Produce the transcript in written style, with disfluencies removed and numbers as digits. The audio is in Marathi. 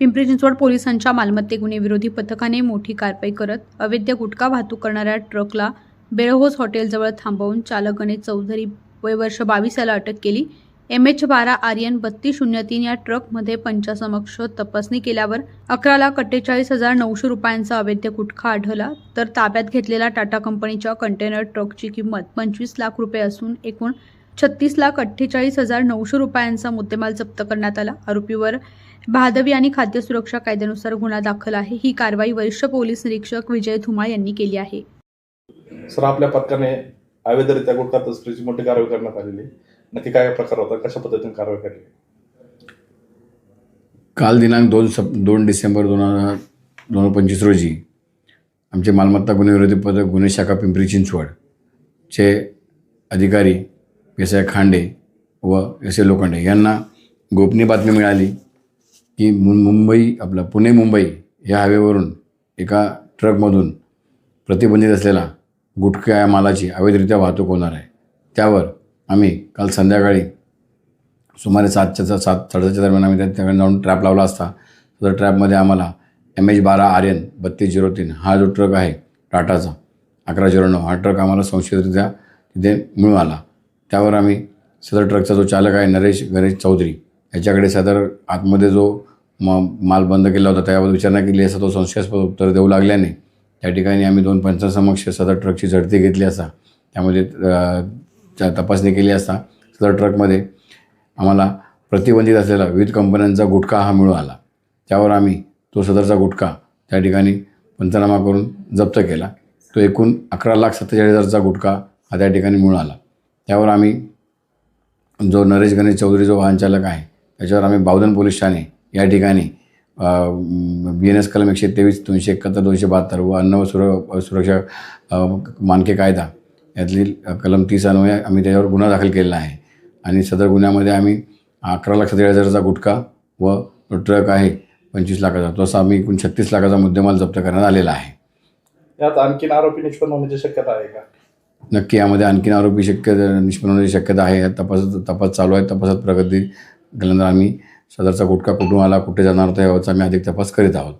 पिंपरी चिंचवड पोलिसांच्या मालमत्ते गुन्हे विरोधी पथकाने मोठी कारवाई करत अवैध गुटखा वाहतूक करणाऱ्या ट्रकला बेरहोस हॉटेलजवळ थांबवून चालक गणेश चौधरी वय वर्ष 22 याला अटक केली। MH12 आर्यन 3203 या ट्रकमध्ये पंचासमक्ष तपासणी केल्यावर 11,41,900 रुपयांचा अवैध गुटखा आढळला। तर ताब्यात घेतलेला टाटा कंपनीच्या कंटेनर ट्रकची किंमत 25 लाख रुपये असून एकूण 36,48,900 रुपयांचा मुद्देमाल जप्त करण्यात आला। आरोपीवर भादवी आणि खाद्य सुरक्षा कायद्यानुसार गुन्हा दाखल आहे। ही कारवाई वरिष्ठ पोलीस निरीक्षक विजय धुमाळ यांनी केली आहे। सर, आपल्या पथकाने अवैधरित्या गुटखा तस्करीची मोठी कारवाई करण्यात आलेली, नक्की काय प्रकार होता, कशा पद्धतीने कारवाई केली? काल दिनांक 2 डिसेंबर 2025 रोजी आमचे मालमत्ता गुन्हे विरोधी पथक गुन्हे शाखा पिंपरी चिंचवडचे अधिकारी PSI खांडे व SA लोखंडे यांना गोपनीय बातमी मिळाली की पुणे मुंबई या हायवेवरून एका ट्रकमधून प्रतिबंधित असलेला गुटखा या मालाची अवैधरित्या वाहतूक होणार आहे। त्यावर आम्ही काल संध्याकाळी सुमारे 7:30 दरम्यान आम्ही त्याकडे जाऊन ट्रॅप लावला असता तर ट्रॅपमध्ये आम्हाला MH12 आर्यन 3203 हा जो ट्रक आहे टाटाचा 1109 हा ट्रक आम्हाला संशयितरित्या तिथे मिळून आला। त्यावर आम्ही सदर ट्रकचा जो चालक आहे नरेश गणेश चौधरी याच्याकडे सदर आतमध्ये जो माल बंद केला होता त्यावर विचारणा केली असता तो संशयास्पद उत्तर देऊ लागल्याने त्या ठिकाणी आम्ही 2 पंचांसमक्ष सदर ट्रकची झडती घेतली असता त्यामध्ये तपासणी केली असता सदर ट्रकमध्ये आम्हाला प्रतिबंधित असलेला विविध कंपन्यांचा गुटखा हा मिळून आला। त्यावर आम्ही तो सदरचा गुटखा त्या ठिकाणी पंचनामा करून जप्त केला। तो एकूण 11,47,000चा गुटखा हा त्या ठिकाणी मिळून आला। त्यावर आम्ही जो नरेश गणेश चौधरी जो वाहन चालक आहे त्याच्यावर आम्ही बावधन पोलीस ठाणे या ठिकाणी BNS कलम 123, 271, 272 व अन्न व सुरक्षा मानके कायदा यातील कलम 30 अन्वये आम्ही त्याच्यावर गुन्हा दाखल केलेला आहे आणि सदर गुन्ह्यामध्ये आम्ही 11,47,000चा गुटखा व ट्रक आहे 25 लाखाचा तो असा आम्ही एकूण 36 लाखाचा मुद्देमाल जप्त करण्यात आलेला आहे। यात आणखीन आरोपी निष्पन्न होण्याची शक्यता आहे का? नक्की यामध्ये आणखीन आरोपी निष्पन्न होण्याची शक्यता आहे। तपास चालू आहे। तपासात प्रगती केल्यानंतर आम्ही सदरचा गुटखा कुठून आला, कुठे जाणार होता याचा आम्ही अधिक तपास करीत आहोत।